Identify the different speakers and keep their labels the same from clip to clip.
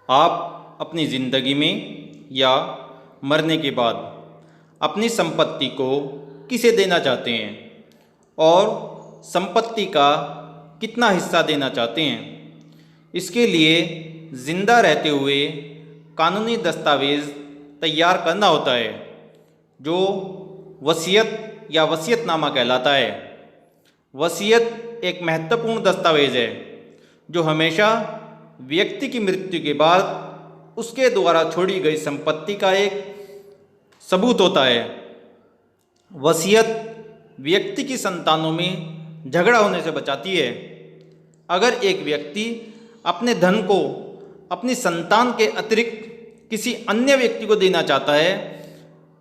Speaker 1: आप अपनी ज़िंदगी में या मरने के बाद अपनी संपत्ति को किसे देना चाहते हैं और संपत्ति का कितना हिस्सा देना चाहते हैं, इसके लिए ज़िंदा रहते हुए कानूनी दस्तावेज़ तैयार करना होता है जो वसीयत या वसीयतनामा कहलाता है। वसीयत एक महत्वपूर्ण दस्तावेज़ है जो हमेशा व्यक्ति की मृत्यु के बाद उसके द्वारा छोड़ी गई संपत्ति का एक सबूत होता है। वसीयत व्यक्ति की संतानों में झगड़ा होने से बचाती है। अगर एक व्यक्ति अपने धन को अपनी संतान के अतिरिक्त किसी अन्य व्यक्ति को देना चाहता है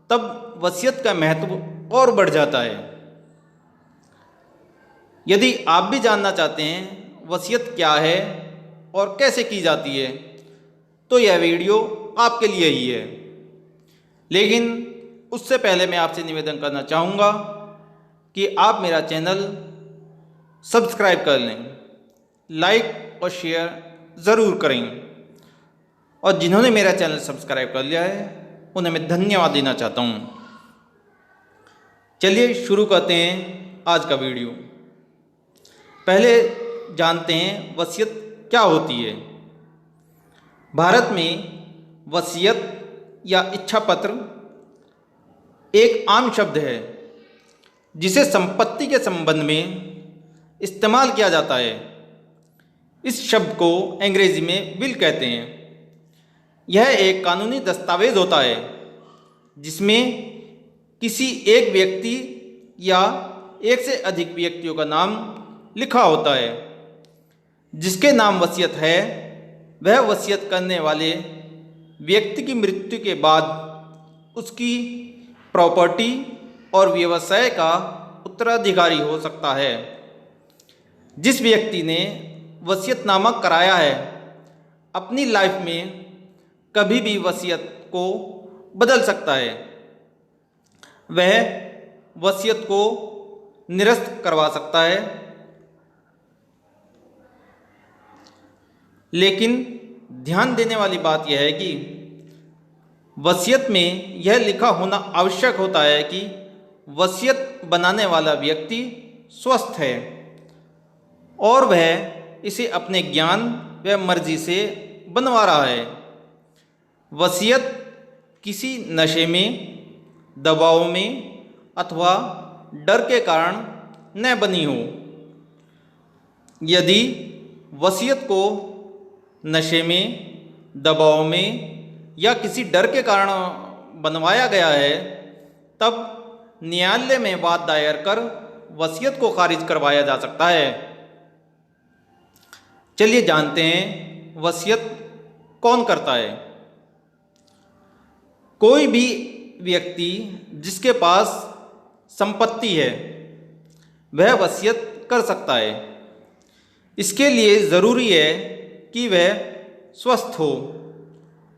Speaker 1: तब वसीयत का महत्व और बढ़ जाता है। यदि आप भी जानना चाहते हैं वसीयत क्या है और कैसे की जाती है तो यह वीडियो आपके लिए ही है। लेकिन उससे पहले मैं आपसे निवेदन करना चाहूँगा कि आप मेरा चैनल सब्सक्राइब कर लें, लाइक और शेयर ज़रूर करें, और जिन्होंने मेरा चैनल सब्सक्राइब कर लिया है उन्हें मैं धन्यवाद देना चाहता हूँ। चलिए शुरू करते हैं आज का वीडियो। पहले जानते हैं वसीयत क्या होती है। भारत में वसीयत या इच्छा पत्र एक आम शब्द है जिसे संपत्ति के संबंध में इस्तेमाल किया जाता है। इस शब्द को अंग्रेजी में विल कहते हैं। यह एक कानूनी दस्तावेज होता है जिसमें किसी एक व्यक्ति या एक से अधिक व्यक्तियों का नाम लिखा होता है। जिसके नाम वसीयत है वह वसीयत करने वाले व्यक्ति की मृत्यु के बाद उसकी प्रॉपर्टी और व्यवसाय का उत्तराधिकारी हो सकता है। जिस व्यक्ति ने वसीयतनामा कराया है अपनी लाइफ में कभी भी वसीयत को बदल सकता है। वह वसीयत को निरस्त करवा सकता है, लेकिन ध्यान देने वाली बात यह है कि वसीयत में यह लिखा होना आवश्यक होता है कि वसीयत बनाने वाला व्यक्ति स्वस्थ है और वह इसे अपने ज्ञान व मर्जी से बनवा रहा है। वसीयत किसी नशे में, दबाव में अथवा डर के कारण न बनी हो। यदि वसीयत को नशे में, दबाव में या किसी डर के कारण बनवाया गया है तब न्यायालय में वाद दायर कर वसीयत को खारिज करवाया जा सकता है। चलिए जानते हैं वसीयत कौन करता है। कोई भी व्यक्ति जिसके पास संपत्ति है वह वसीयत कर सकता है। इसके लिए ज़रूरी है कि वह स्वस्थ हो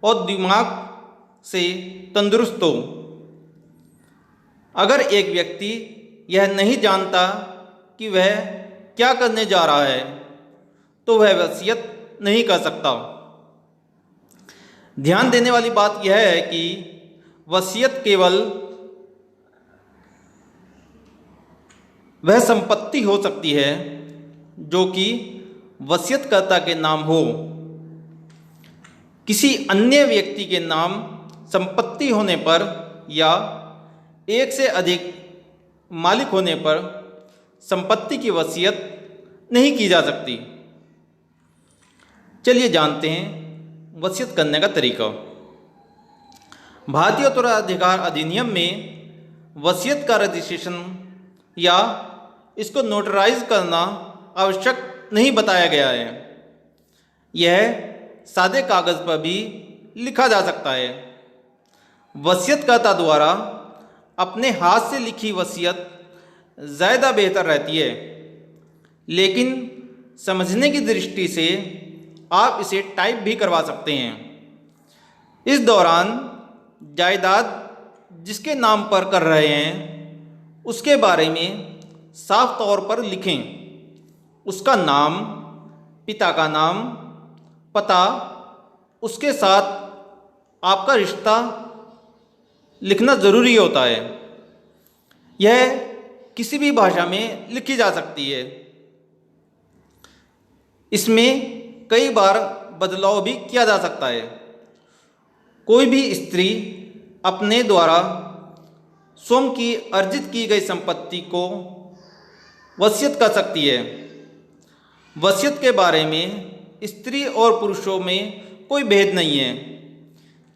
Speaker 1: और दिमाग से तंदुरुस्त हो। अगर एक व्यक्ति यह नहीं जानता कि वह क्या करने जा रहा है तो वह वसीयत नहीं कर सकता। ध्यान देने वाली बात यह है कि वसीयत केवल वह संपत्ति हो सकती है जो कि वसीयतकर्ता के नाम हो। किसी अन्य व्यक्ति के नाम संपत्ति होने पर या एक से अधिक मालिक होने पर संपत्ति की वसीयत नहीं की जा सकती। चलिए जानते हैं वसीयत करने का तरीका। भारतीय उत्तराधिकार अधिनियम में वसीयत का रजिस्ट्रेशन या इसको नोटराइज करना आवश्यक नहीं बताया गया है। यह सादे कागज पर भी लिखा जा सकता है। वसीयतकर्ता द्वारा अपने हाथ से लिखी वसीयत ज़्यादा बेहतर रहती है, लेकिन समझने की दृष्टि से आप इसे टाइप भी करवा सकते हैं। इस दौरान जायदाद जिसके नाम पर कर रहे हैं उसके बारे में साफ तौर पर लिखें। उसका नाम, पिता का नाम, पता, उसके साथ आपका रिश्ता लिखना ज़रूरी होता है। यह किसी भी भाषा में लिखी जा सकती है। इसमें कई बार बदलाव भी किया जा सकता है। कोई भी स्त्री अपने द्वारा स्वयं की अर्जित की गई संपत्ति को वसीयत कर सकती है। वसीयत के बारे में स्त्री और पुरुषों में कोई भेद नहीं है।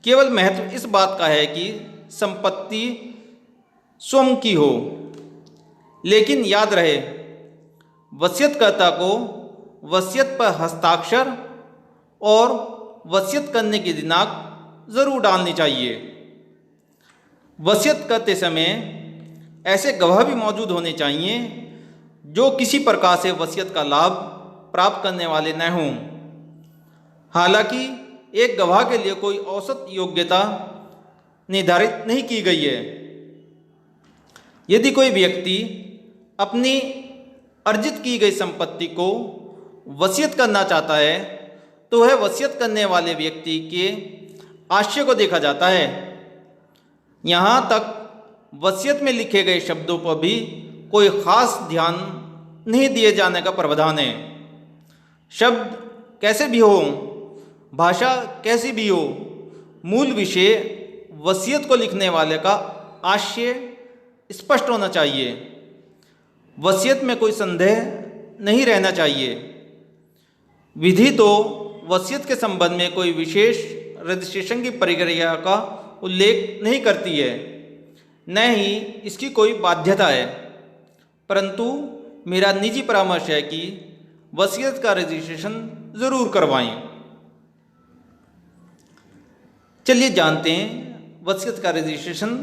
Speaker 1: केवल महत्व इस बात का है कि संपत्ति स्वयं की हो। लेकिन याद रहे, वसीयतकर्ता को वसीयत पर हस्ताक्षर और वसीयत करने की दिनांक ज़रूर डालनी चाहिए। वसीयत करते समय ऐसे गवाह भी मौजूद होने चाहिए जो किसी प्रकार से वसीयत का लाभ प्राप्त करने वाले न हों। हालांकि एक गवाह के लिए कोई औसत योग्यता निर्धारित नहीं की गई है। यदि कोई व्यक्ति अपनी अर्जित की गई संपत्ति को वसीयत करना चाहता है तो वह वसीयत करने वाले व्यक्ति के आशय को देखा जाता है। यहाँ तक वसीयत में लिखे गए शब्दों पर भी कोई ख़ास ध्यान नहीं दिए जाने का प्रावधान है। शब्द कैसे भी हो, भाषा कैसी भी हो, मूल विषय वसीयत को लिखने वाले का आशय स्पष्ट होना चाहिए। वसीयत में कोई संदेह नहीं रहना चाहिए। विधि तो वसीयत के संबंध में कोई विशेष रजिस्ट्रेशन की प्रक्रिया का उल्लेख नहीं करती है, न ही इसकी कोई बाध्यता है। परंतु मेरा निजी परामर्श है कि वसीयत का रजिस्ट्रेशन ज़रूर करवाएं। चलिए जानते हैं वसीयत का रजिस्ट्रेशन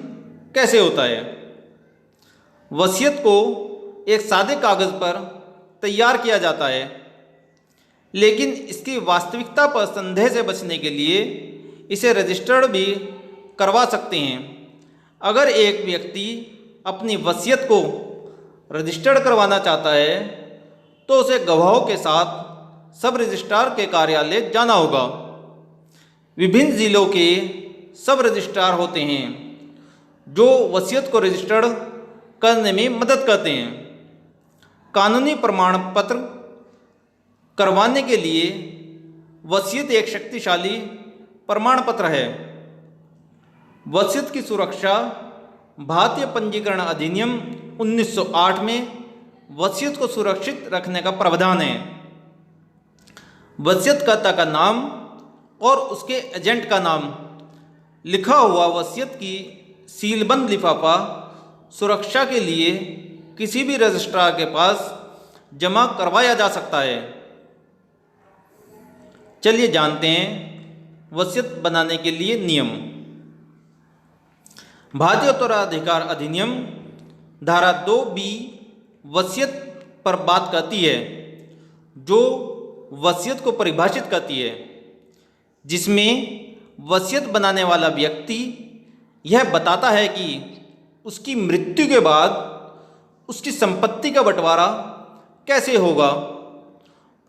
Speaker 1: कैसे होता है। वसीयत को एक सादे कागज़ पर तैयार किया जाता है, लेकिन इसकी वास्तविकता पर संदेह से बचने के लिए इसे रजिस्टर्ड भी करवा सकते हैं। अगर एक व्यक्ति अपनी वसीयत को रजिस्टर्ड करवाना चाहता है तो उसे गवाहों के साथ सब रजिस्ट्रार के कार्यालय जाना होगा। विभिन्न ज़िलों के सब रजिस्ट्रार होते हैं जो वसीयत को रजिस्टर्ड करने में मदद करते हैं। कानूनी प्रमाण पत्र करवाने के लिए वसीयत एक शक्तिशाली प्रमाण पत्र है। वसीयत की सुरक्षा भारतीय पंजीकरण अधिनियम 1908 में वसीयत को सुरक्षित रखने का प्रावधान है। वसीयतकर्ता का नाम और उसके एजेंट का नाम लिखा हुआ वसीयत की सीलबंद लिफाफा सुरक्षा के लिए किसी भी रजिस्ट्रार के पास जमा करवाया जा सकता है। चलिए जानते हैं वसीयत बनाने के लिए नियम। भारतीय उत्तराधिकार अधिनियम धारा 2B वसीयत पर बात करती है, जो वसीयत को परिभाषित करती है, जिसमें वसीयत बनाने वाला व्यक्ति यह बताता है कि उसकी मृत्यु के बाद उसकी संपत्ति का बंटवारा कैसे होगा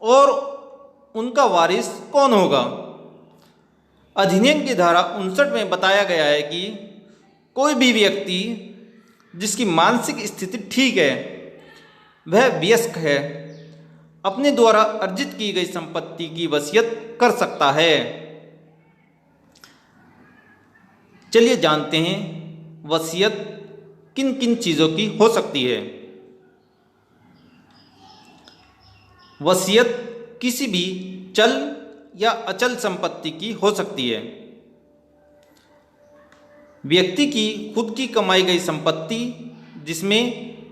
Speaker 1: और उनका वारिस कौन होगा। अधिनियम की धारा 59 में बताया गया है कि कोई भी व्यक्ति जिसकी मानसिक स्थिति ठीक है, वह वयस्क है, अपने द्वारा अर्जित की गई संपत्ति की वसीयत कर सकता है। चलिए जानते हैं वसीयत किन किन चीज़ों की हो सकती है। वसीयत किसी भी चल या अचल संपत्ति की हो सकती है। व्यक्ति की खुद की कमाई गई संपत्ति, जिसमें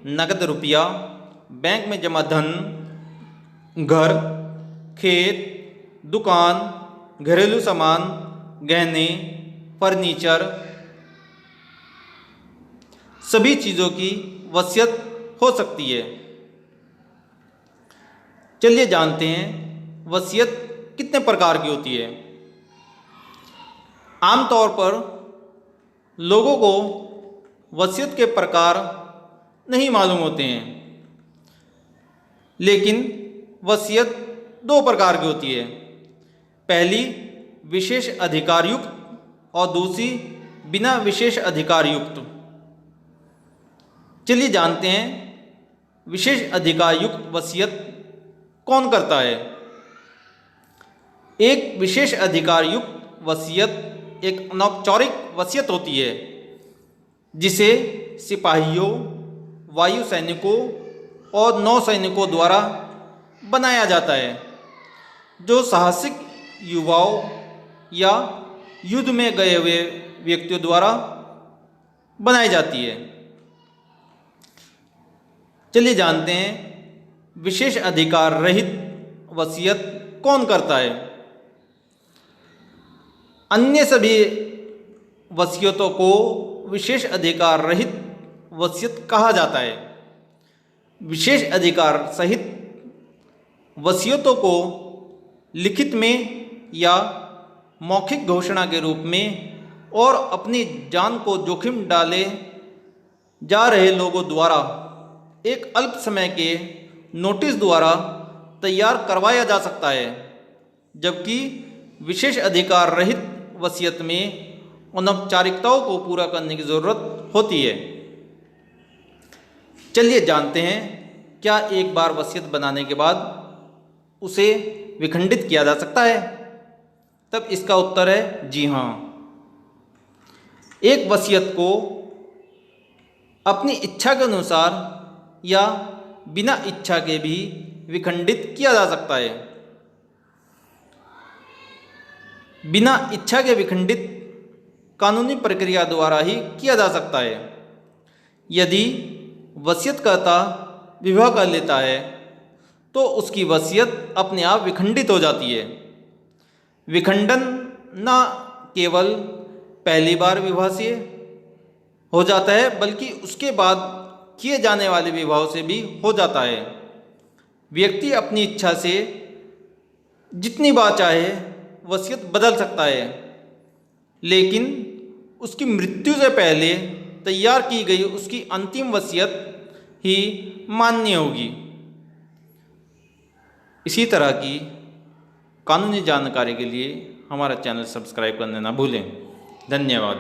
Speaker 1: नकद रुपया, बैंक में जमा धन, घर, खेत, दुकान, घरेलू सामान, गहने, फर्नीचर, सभी चीज़ों की वसीयत हो सकती है। चलिए जानते हैं वसीयत कितने प्रकार की होती है। आमतौर पर लोगों को वसीयत के प्रकार नहीं मालूम होते हैं, लेकिन वसीयत दो प्रकार की होती है। पहली विशेष अधिकार युक्त और दूसरी बिना विशेष अधिकार युक्त। चलिए जानते हैं विशेष अधिकार युक्त वसीयत कौन करता है। एक विशेष अधिकार युक्त वसीयत एक अनौपचारिक वसीयत होती है जिसे सिपाहियों, वायु सैनिकों और नौ सैनिकों द्वारा बनाया जाता है, जो साहसिक युवाओं या युद्ध में गए हुए व्यक्तियों द्वारा बनाई जाती है। चलिए जानते हैं विशेष अधिकार रहित वसीयत कौन करता है। अन्य सभी वसीयतों को विशेष अधिकार रहित वसीयत कहा जाता है। विशेष अधिकार सहित वसीयतों को लिखित में या मौखिक घोषणा के रूप में और अपनी जान को जोखिम डाले जा रहे लोगों द्वारा एक अल्प समय के नोटिस द्वारा तैयार करवाया जा सकता है, जबकि विशेष अधिकार रहित वसीयत में अनौपचारिकताओं को पूरा करने की ज़रूरत होती है। चलिए जानते हैं क्या एक बार वसीयत बनाने के बाद उसे विखंडित किया जा सकता है। तब इसका उत्तर है जी हाँ। एक वसीयत को अपनी इच्छा के अनुसार या बिना इच्छा के भी विखंडित किया जा सकता है। बिना इच्छा के विखंडित कानूनी प्रक्रिया द्वारा ही किया जा सकता है। यदि वसीयतकर्ता विवाह कर लेता है तो उसकी वसीयत अपने आप विखंडित हो जाती है। विखंडन न केवल पहली बार विवाह से हो जाता है बल्कि उसके बाद किए जाने वाले विवाहों से भी हो जाता है। व्यक्ति अपनी इच्छा से जितनी बार चाहे वसीयत बदल सकता है, लेकिन उसकी मृत्यु से पहले तैयार की गई उसकी अंतिम वसीयत ही मान्य होगी। इसी तरह की कानूनी जानकारी के लिए हमारा चैनल सब्सक्राइब करना ना भूलें। धन्यवाद।